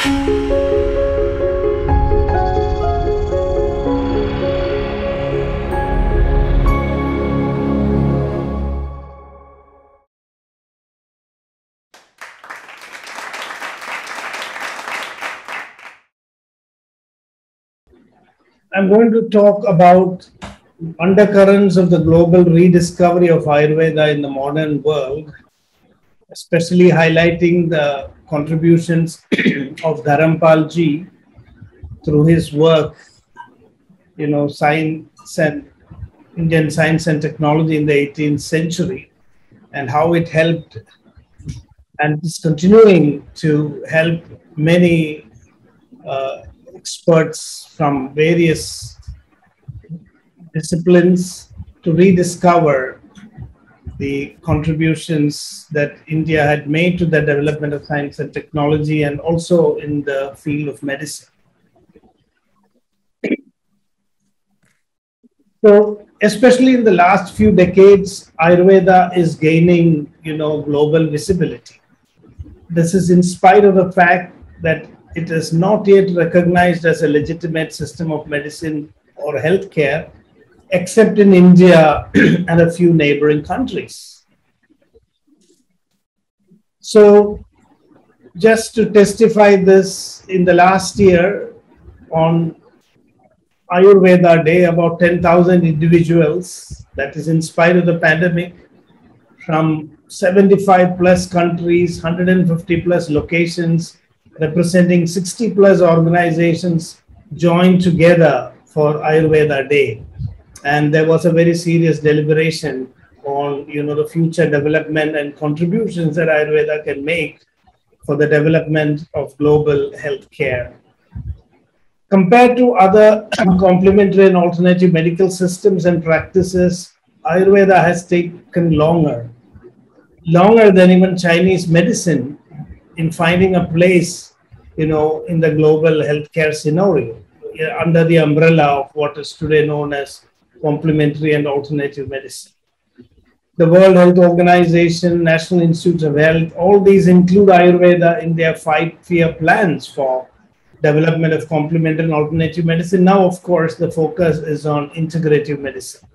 I'm going to talk about undercurrents of the global rediscovery of Ayurveda in the modern world, especially highlighting the contributions of Dharampal ji through his work, science and Indian science and technology in the 18th century, and how it helped and is continuing to help many experts from various disciplines to rediscover the contributions that India had made to the development of science and technology, and also in the field of medicine. So, especially in the last few decades, Ayurveda is gaining, global visibility. This is in spite of the fact that it is not yet recognized as a legitimate system of medicine or healthcare, except in India and a few neighboring countries. So, just to testify this, in the last year, on Ayurveda Day, about 10,000 individuals, that is in spite of the pandemic, from 75 plus countries, 150 plus locations, representing 60 plus organizations, joined together for Ayurveda Day. And there was a very serious deliberation on, the future development and contributions that Ayurveda can make for the development of global healthcare. Compared to other complementary and alternative medical systems and practices, Ayurveda has taken longer than even Chinese medicine in finding a place, in the global healthcare scenario, under the umbrella of what is today known as complementary and alternative medicine. The World Health Organization, National Institutes of Health, all these include Ayurveda in their 5-year plans for development of complementary and alternative medicine. Now, of course, the focus is on integrative medicine.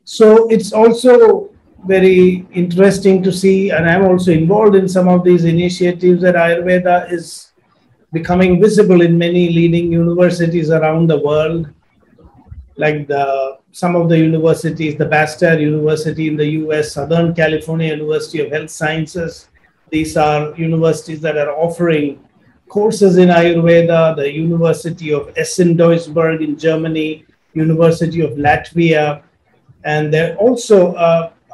So it's also very interesting to see, and I'm also involved in some of these initiatives, that Ayurveda is becoming visible in many leading universities around the world, like some of the universities, the Baxter University in the US, Southern California University of Health Sciences. These are universities that are offering courses in Ayurveda, the University of Essen-Duisburg in Germany, University of Latvia, and there also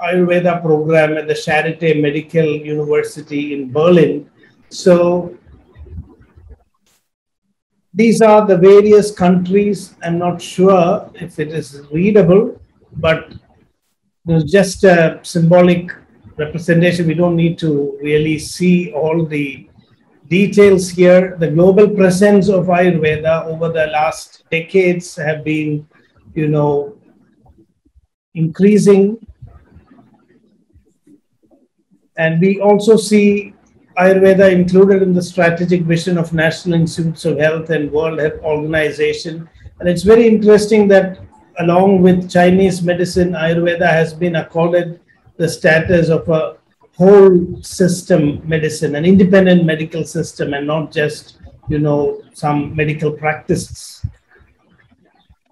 Ayurveda program at the Charité Medical University in Berlin. So these are the various countries. I'm not sure if it is readable, but there's just a symbolic representation. We don't need to really see all the details here. The global presence of Ayurveda over the last decades have been, increasing. And we also see Ayurveda included in the strategic vision of National Institutes of Health and World Health Organization. And it's very interesting that along with Chinese medicine, Ayurveda has been accorded the status of a whole system medicine, an independent medical system, and not just, some medical practices.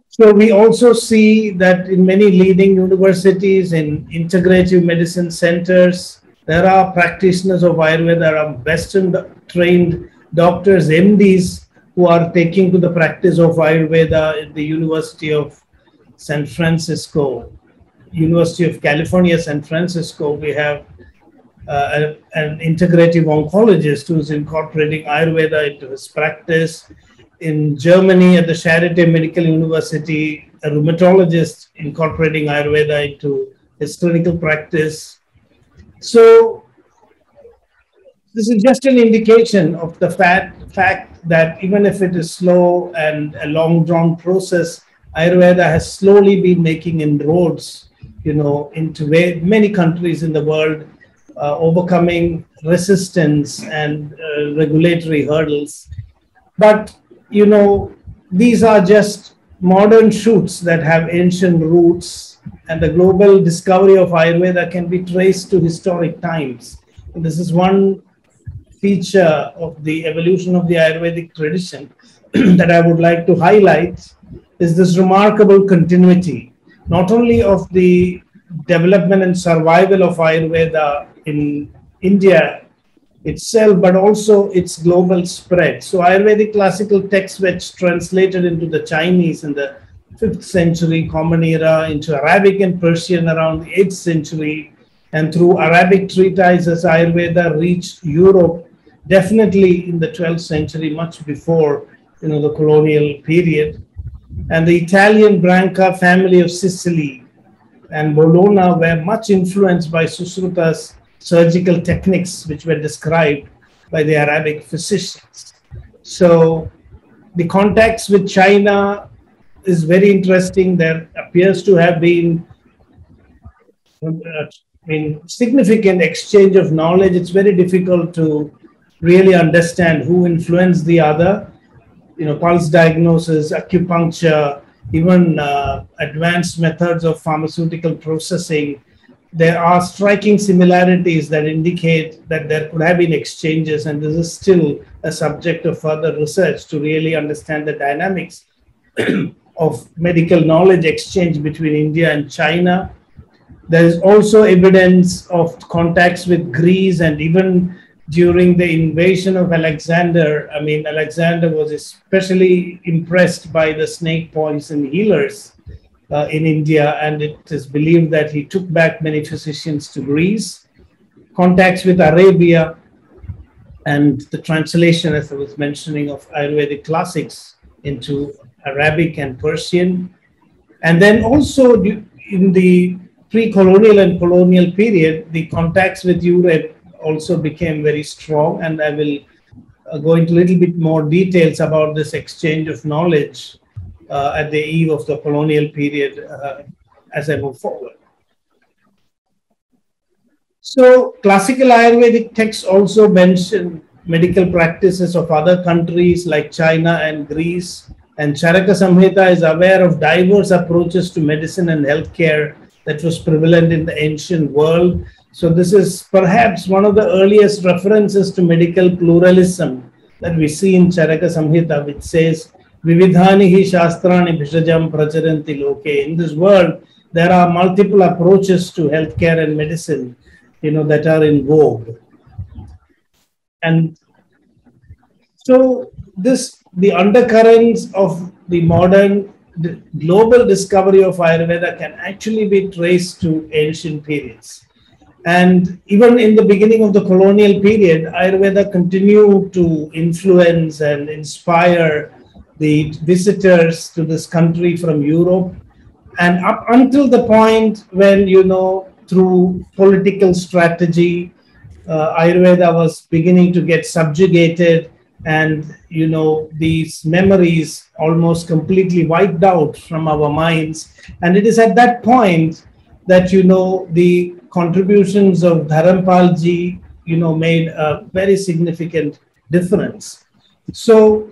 So we also see that in many leading universities, in integrative medicine centers, there are practitioners of Ayurveda, there are Western trained doctors, MDs, who are taking to the practice of Ayurveda at the University of San Francisco, University of California, San Francisco. We have an integrative oncologist who's incorporating Ayurveda into his practice. In Germany, at the Charité Medical University, a rheumatologist incorporating Ayurveda into his clinical practice. So this is just an indication of the fact that even if it is slow and a long-drawn process, Ayurveda has slowly been making inroads, into many countries in the world, overcoming resistance and regulatory hurdles. But, you know, these are just modern shoots that have ancient roots, and the global discovery of Ayurveda can be traced to historic times. And this is one feature of the evolution of the Ayurvedic tradition that I would like to highlight, is this remarkable continuity, not only of the development and survival of Ayurveda in India itself, but also its global spread. So Ayurvedic classical texts were translated into the Chinese in the 5th century Common Era, into Arabic and Persian around the 8th century, and through Arabic treatises, Ayurveda reached Europe definitely in the 12th century, much before, you know, the colonial period. And the Italian Branca family of Sicily and Bologna were much influenced by Susruta's surgical techniques, which were described by the Arabic physicians. So the contacts with China is very interesting. There appears to have been significant exchange of knowledge. It's very difficult to really understand who influenced the other. You know, pulse diagnosis, acupuncture, even advanced methods of pharmaceutical processing. There are striking similarities that indicate that there could have been exchanges, and this is still a subject of further research to really understand the dynamics of medical knowledge exchange between India and China. There is also evidence of contacts with Greece, and even during the invasion of Alexander, I mean, Alexander was especially impressed by the snake poison healers in India, and it is believed that he took back many physicians to Greece. Contacts with Arabia and the translation, as I was mentioning, of Ayurvedic classics into Arabic and Persian. And then also in the pre-colonial and colonial period, the contacts with Europe also became very strong, and I will go into a little bit more details about this exchange of knowledge at the eve of the colonial period as I move forward. So classical Ayurvedic texts also mention medical practices of other countries like China and Greece, and Charaka Samhita is aware of diverse approaches to medicine and healthcare that was prevalent in the ancient world. So this is perhaps one of the earliest references to medical pluralism that we see in Charaka Samhita, which says, Vividhani hi shastrani bhishajam pracharanti loke. In this world, there are multiple approaches to healthcare and medicine, you know, that are in vogue. And so the undercurrents of the modern global discovery of Ayurveda can actually be traced to ancient periods. And even in the beginning of the colonial period, Ayurveda continued to influence and inspire the visitors to this country from Europe. And up until the point when, you know, through political strategy, Ayurveda was beginning to get subjugated, and, you know, these memories almost completely wiped out from our minds. And it is at that point that, you know, the contributions of Dharampalji, you know, made a very significant difference. So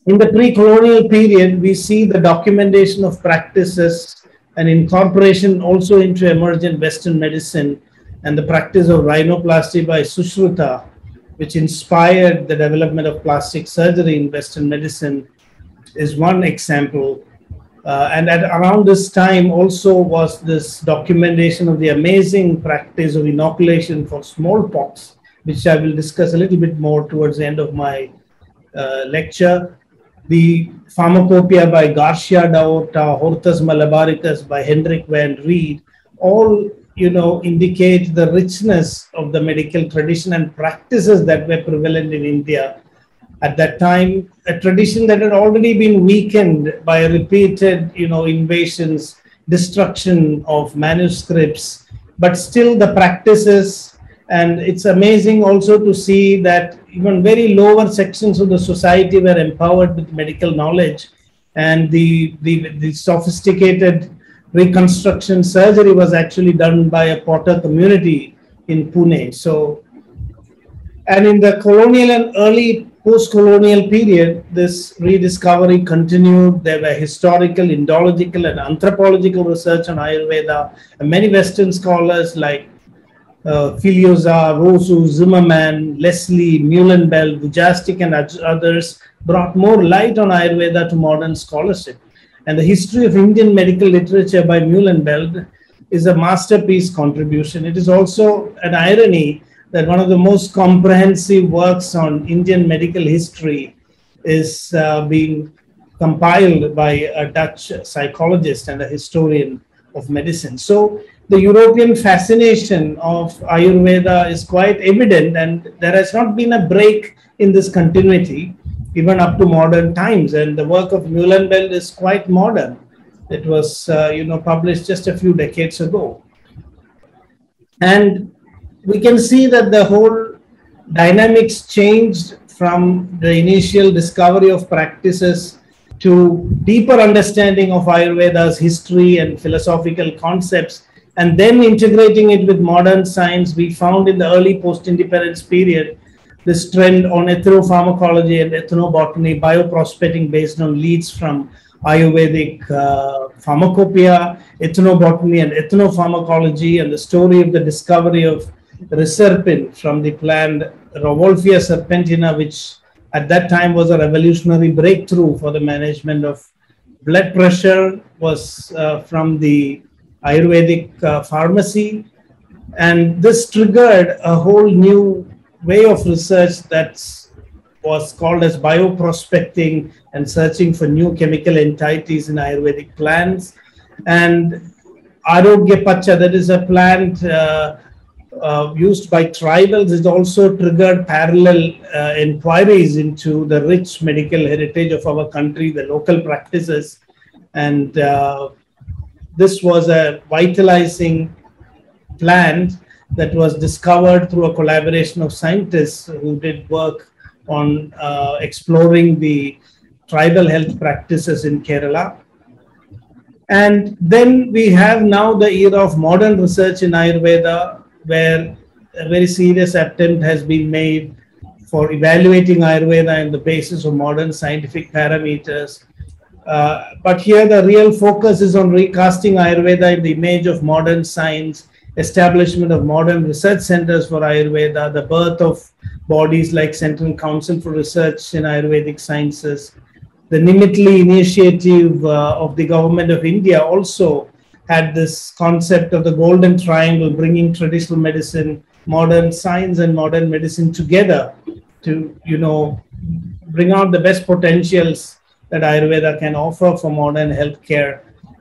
in the pre-colonial period, we see the documentation of practices and incorporation also into emergent Western medicine, and the practice of rhinoplasty by Sushruta, which inspired the development of plastic surgery in Western medicine, is one example. And at around this time also was this documentation of the amazing practice of inoculation for smallpox, which I will discuss a little bit more towards the end of my lecture. The pharmacopoeia by Garcia Da'orta, Hortus malabaricus by Hendrik van Reed, all, you know, indicate the richness of the medical tradition and practices that were prevalent in India at that time, a tradition that had already been weakened by repeated, you know, invasions, destruction of manuscripts, but still the practices. And it's amazing also to see that even very lower sections of the society were empowered with medical knowledge, and the sophisticated reconstruction surgery was actually done by a Potter community in Pune. So, and in the colonial and early post-colonial period, this rediscovery continued. There were historical, Indological, and anthropological research on Ayurveda. And many Western scholars like Filioza, Rosu, Zimmerman, Leslie, Muhlenbelt, Vujastik, and others brought more light on Ayurveda to modern scholarship. And the history of Indian medical literature by Muhlenbelt is a masterpiece contribution. It is also an irony that one of the most comprehensive works on Indian medical history is being compiled by a Dutch psychologist and a historian of medicine. So the European fascination of Ayurveda is quite evident, and there has not been a break in this continuity even up to modern times. And the work of Muhlenbelt is quite modern. It was published just a few decades ago. And we can see that the whole dynamics changed from the initial discovery of practices to deeper understanding of Ayurveda's history and philosophical concepts, and then integrating it with modern science. We found in the early post-independence period this trend on ethnopharmacology and ethnobotany, bioprospecting based on leads from Ayurvedic pharmacopoeia, ethnobotany and ethnopharmacology, and the story of the discovery of reserpine from the plant Rauwolfia serpentina, which at that time was a revolutionary breakthrough for the management of blood pressure, was from the Ayurvedic pharmacy. And this triggered a whole new way of research that was called as bioprospecting and searching for new chemical entities in Ayurvedic plants. And Arogya Pacha, that is a plant used by tribals, it also triggered parallel inquiries into the rich medical heritage of our country, the local practices. And this was a vitalizing plant that was discovered through a collaboration of scientists who did work on exploring the tribal health practices in Kerala. And then we have now the era of modern research in Ayurveda, where a very serious attempt has been made for evaluating Ayurveda on the basis of modern scientific parameters. But here the real focus is on recasting Ayurveda in the image of modern science, establishment of modern research centers for Ayurveda, the birth of bodies like Central Council for Research in Ayurvedic Sciences. The Nimitli initiative of the government of India also had this concept of the golden triangle, bringing traditional medicine, modern science and modern medicine together to, bring out the best potentials that Ayurveda can offer for modern healthcare.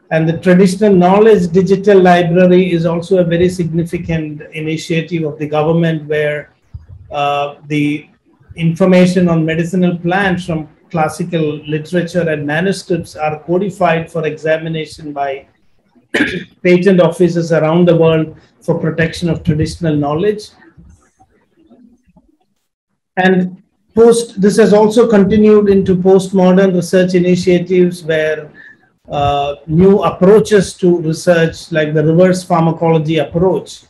And the traditional knowledge digital library is also a very significant initiative of the government, where the information on medicinal plants from classical literature and manuscripts are codified for examination by patent offices around the world for protection of traditional knowledge. And this has also continued into postmodern research initiatives, where new approaches to research, like the reverse pharmacology approach,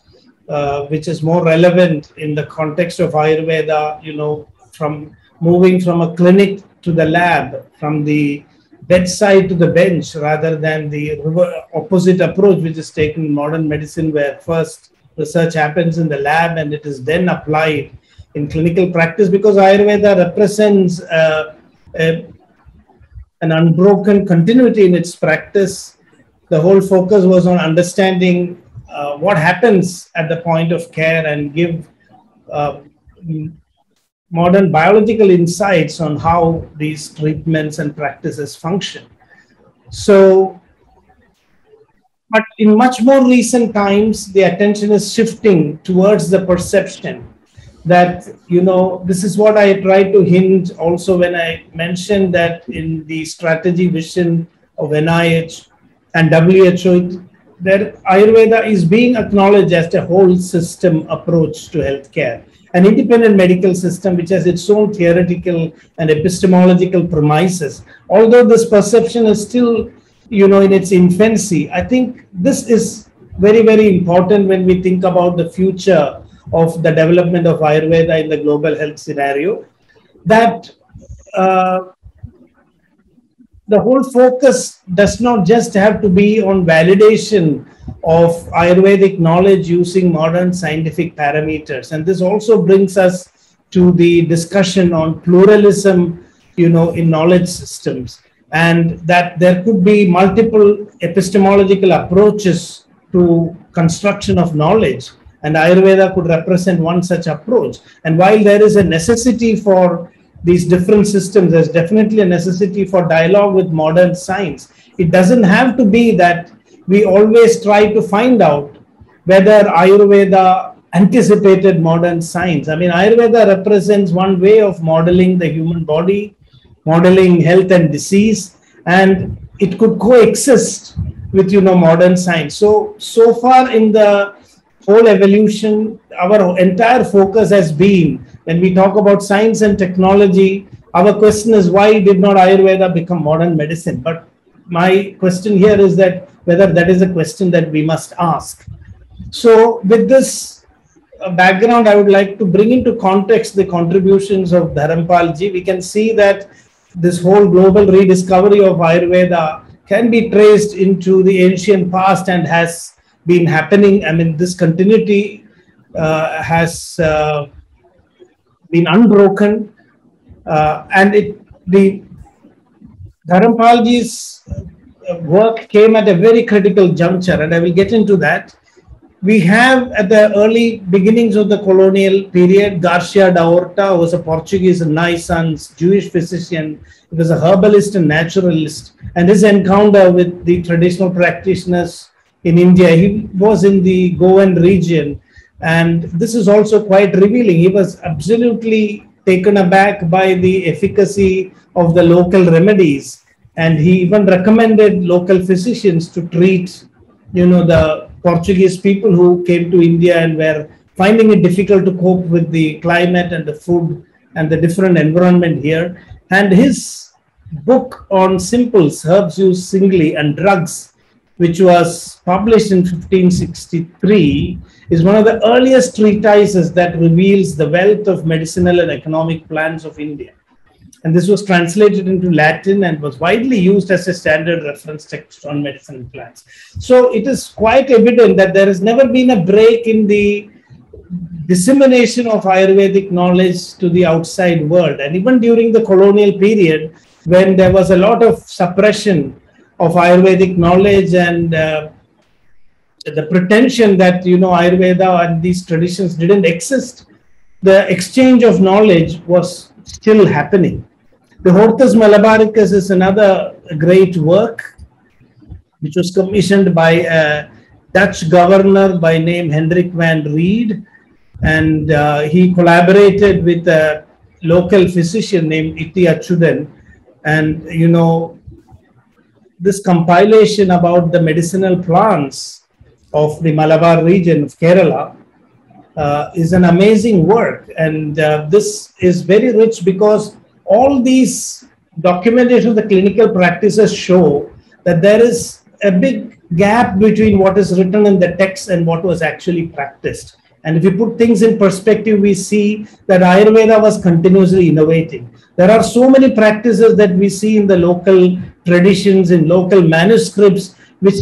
which is more relevant in the context of Ayurveda, from moving from a clinic to the lab, from the bedside to the bench, rather than the opposite approach which is taken in modern medicine, where first research happens in the lab and it is then applied in clinical practice. Because Ayurveda represents an unbroken continuity in its practice, the whole focus was on understanding what happens at the point of care and give modern biological insights on how these treatments and practices function. So, but in much more recent times, the attention is shifting towards the perception that, this is what I tried to hint also when I mentioned that in the strategy vision of NIH and WHO, that Ayurveda is being acknowledged as a whole system approach to healthcare, an independent medical system which has its own theoretical and epistemological premises. Although this perception is still in its infancy. I think this is very, very important when we think about the future of the development of Ayurveda in the global health scenario, that the whole focus does not just have to be on validation of Ayurvedic knowledge using modern scientific parameters. And this also brings us to the discussion on pluralism, in knowledge systems, and that there could be multiple epistemological approaches to construction of knowledge, and Ayurveda could represent one such approach. And while there is a necessity for these different systems, there's definitely a necessity for dialogue with modern science. It doesn't have to be that we always try to find out whether Ayurveda anticipated modern science. I mean, Ayurveda represents one way of modeling the human body, modeling health and disease, and it could coexist with, modern science. So far in the whole evolution, our entire focus has been, when we talk about science and technology, our question is, why did not Ayurveda become modern medicine? But my question here is that whether that is a question that we must ask. So with this background, I would like to bring into context the contributions of Dharampalji. We can see that this whole global rediscovery of Ayurveda can be traced into the ancient past and has been happening. I mean, this continuity has been unbroken, and the Dharampalji's work came at a very critical juncture, and I will get into that. We have, at the early beginnings of the colonial period, Garcia Da'orta, who was a Portuguese Renaissance Jewish physician. He was a herbalist and naturalist, and his encounter with the traditional practitioners in India, he was in the Goan region, and this is also quite revealing. He was absolutely taken aback by the efficacy of the local remedies, and he even recommended local physicians to treat, the Portuguese people who came to India and were finding it difficult to cope with the climate and the food and the different environment here. And his book on simples, herbs used singly, and drugs, which was published in 1563, is one of the earliest treatises that reveals the wealth of medicinal and economic plants of India. And this was translated into Latin and was widely used as a standard reference text on medicinal plants. So it is quite evident that there has never been a break in the dissemination of Ayurvedic knowledge to the outside world. And even during the colonial period, when there was a lot of suppression of Ayurvedic knowledge and the pretension that, Ayurveda and these traditions didn't exist, the exchange of knowledge was still happening. The Hortus Malabaricus is another great work, which was commissioned by a Dutch governor by name Hendrik van Ried, and he collaborated with a local physician named Itti Achuden. And, this compilation about the medicinal plants of the Malabar region of Kerala is an amazing work. And this is very rich because all these documentation of the clinical practices show that there is a big gap between what is written in the text and what was actually practiced. And if you put things in perspective, we see that Ayurveda was continuously innovating. There are so many practices that we see in the local traditions, in local manuscripts, which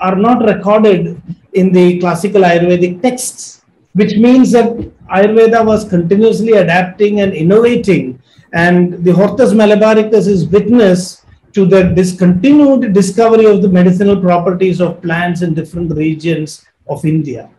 are not recorded in the classical Ayurvedic texts, which means that Ayurveda was continuously adapting and innovating. And the Hortus Malabaricus is witness to the discontinued discovery of the medicinal properties of plants in different regions of India.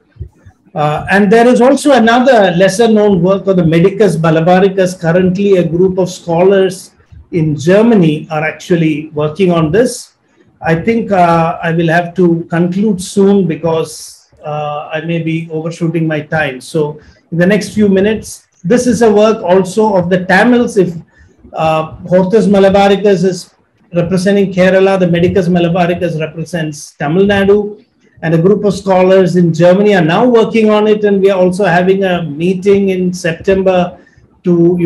And there is also another lesser known work of the Medicus Malabaricus. Currently, a group of scholars in Germany are actually working on this. I think I will have to conclude soon because I may be overshooting my time. So in the next few minutes, this is a work also of the Tamils. If Hortus Malabaricus is representing Kerala, the Medicus Malabaricus represents Tamil Nadu. And a group of scholars in Germany are now working on it, and we are also having a meeting in September to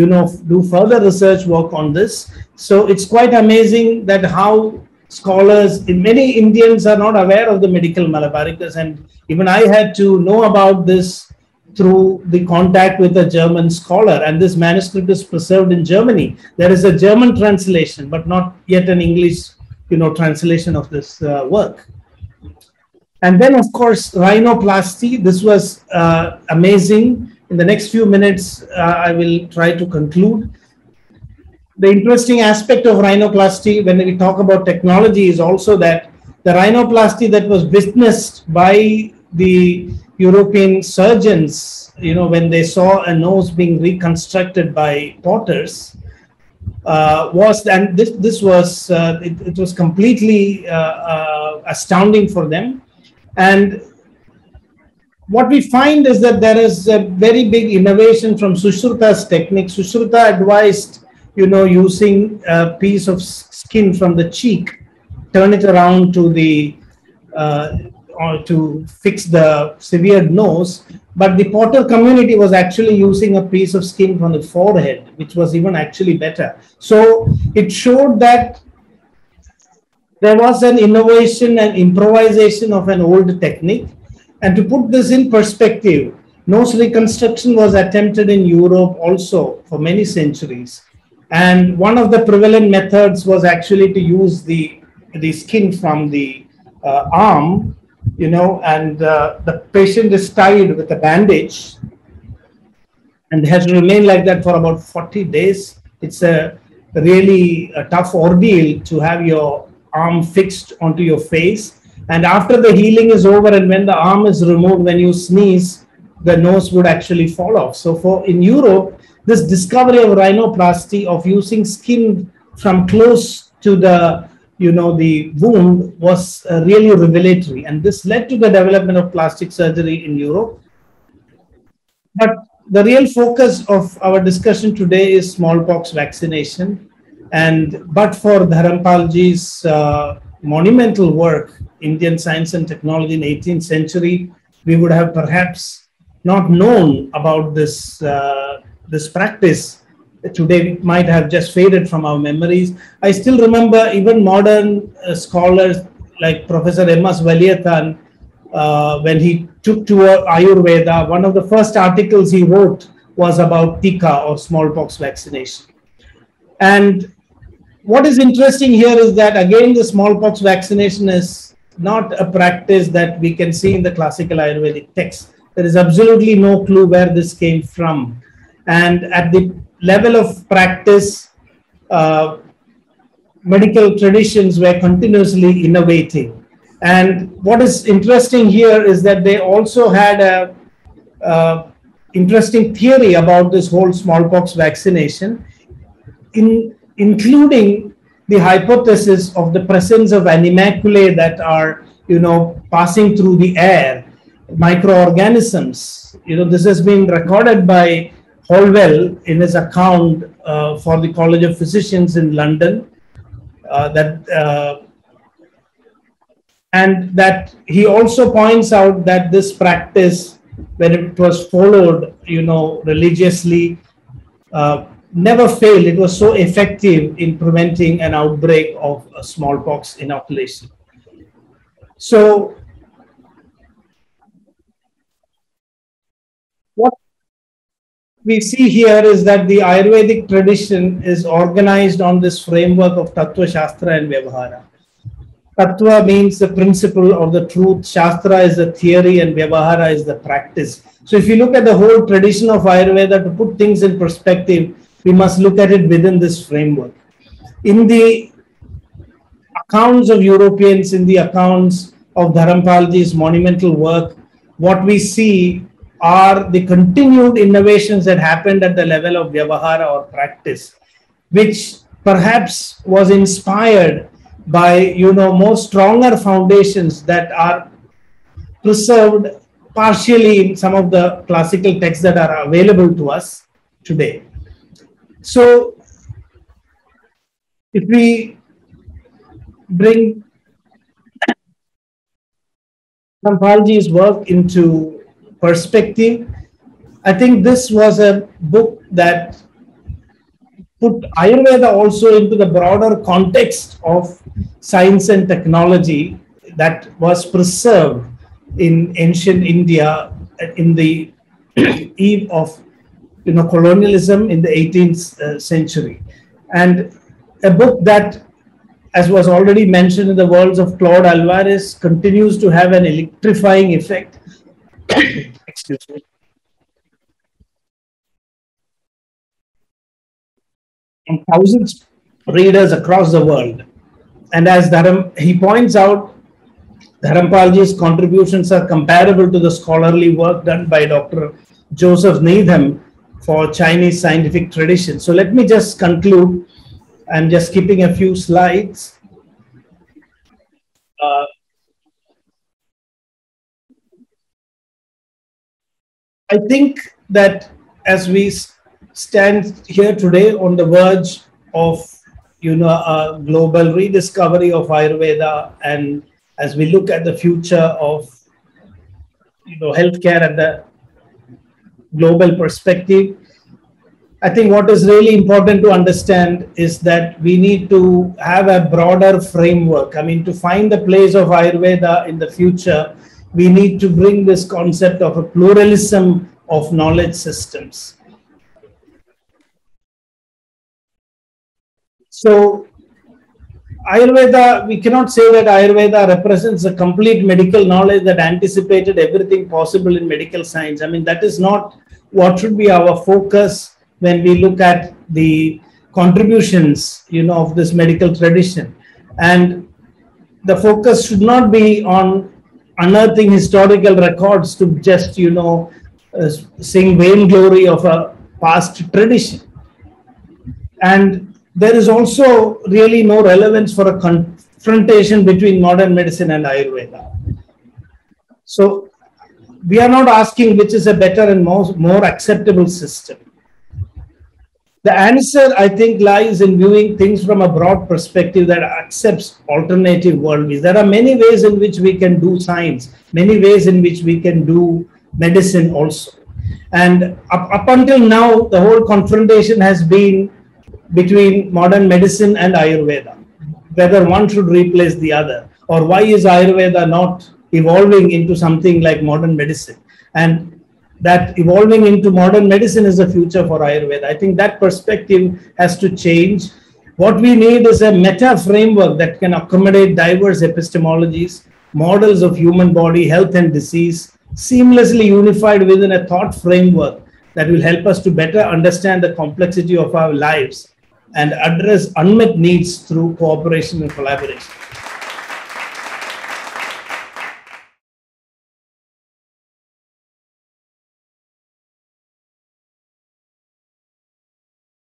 do further research work on this. So it's quite amazing that how scholars, many Indians are not aware of the medical malabaricus, and even I had to know about this through the contact with a German scholar, and this manuscript is preserved in Germany. There is a German translation, but not yet an English, translation of this work. And then, of course, rhinoplasty. This was amazing. In the next few minutes, I will try to conclude. The interesting aspect of rhinoplasty when we talk about technology is also that the rhinoplasty that was witnessed by the European surgeons, when they saw a nose being reconstructed by potters, it was completely astounding for them. And what we find is that there is a very big innovation from Sushruta's technique. Sushruta advised, using a piece of skin from the cheek, turn it around to the or to fix the severed nose, but the potter community was actually using a piece of skin from the forehead, which was even actually better. So it showed that there was an innovation and improvisation of an old technique. And to put this in perspective, nose reconstruction was attempted in Europe also for many centuries. And one of the prevalent methods was actually to use the skin from the arm, and the patient is tied with a bandage and has to remain like that for about 40 days. It's a really tough ordeal to have your arm fixed onto your face. And after the healing is over and when the arm is removed, when you sneeze, the nose would actually fall off. So in Europe, this discovery of rhinoplasty, of using skin from close to the the wound, was really revelatory, and this led to the development of plastic surgery in Europe. But the real focus of our discussion today is smallpox vaccination, but for Dharampalji's monumental work, Indian Science and Technology in 18th century, we would have perhaps not known about this practice. Today it might have just faded from our memories. I still remember even modern scholars like Professor M.S. Valiathan, when he took to Ayurveda, one of the first articles he wrote was about Tika, or smallpox vaccination. And what is interesting here is that, again, the smallpox vaccination is not a practice that we can see in the classical Ayurvedic text. There is absolutely no clue where this came from. And at the level of practice, medical traditions were continuously innovating. And what is interesting here is that they also had a interesting theory about this whole smallpox vaccination, including the hypothesis of the presence of animalculae that are, passing through the air, microorganisms. This has been recorded by Holwell in his account for the College of Physicians in London, and that he also points out that this practice, when it was followed, religiously, never failed. It was so effective in preventing an outbreak of smallpox inoculation. So, what we see here is that the Ayurvedic tradition is organized on this framework of Tattva, Shastra and Vyavahara. Tattva means the principle or the truth, Shastra is the theory, and Vyavahara is the practice. So if you look at the whole tradition of Ayurveda, to put things in perspective, we must look at it within this framework. In the accounts of Europeans, in the accounts of Dharampalji's monumental work, what we see are the continued innovations that happened at the level of Vyavahara or practice, which perhaps was inspired by, more stronger foundations that are preserved partially in some of the classical texts that are available to us today. So, if we bring Dharampalji's work into perspective, I think this was a book that put Ayurveda also into the broader context of science and technology that was preserved in ancient India in the eve of colonialism in the 18th century. And a book that, as was already mentioned in the words of Claude Alvarez, continues to have an electrifying effect. Excuse me. On thousands of readers across the world. And as he points out, Dharampalji's contributions are comparable to the scholarly work done by Dr. Joseph Needham for Chinese scientific tradition. So let me just conclude. I'm just skipping a few slides. I think that as we stand here today on the verge of a global rediscovery of Ayurveda, and as we look at the future of healthcare at the global perspective, I think what is really important to understand is that we need to have a broader framework. I mean, to find the place of Ayurveda in the future, we need to bring this concept of a pluralism of knowledge systems. So Ayurveda, we cannot say that Ayurveda represents a complete medical knowledge that anticipated everything possible in medical science. I mean, that is not what should be our focus when we look at the contributions, of this medical tradition. And the focus should not be on unearthing historical records to just, sing vainglory of a past tradition. And there is also really no relevance for a confrontation between modern medicine and Ayurveda. So we are not asking which is a better and more acceptable system. The answer, I think, lies in viewing things from a broad perspective that accepts alternative worldviews. There are many ways in which we can do science, many ways in which we can do medicine also. And up until now, the whole confrontation has been between modern medicine and Ayurveda, whether one should replace the other, or why is Ayurveda not evolving into something like modern medicine. And that evolving into modern medicine is the future for Ayurveda. I think that perspective has to change. What we need is a meta framework that can accommodate diverse epistemologies, models of human body, health and disease, seamlessly unified within a thought framework that will help us to better understand the complexity of our lives and address unmet needs through cooperation and collaboration.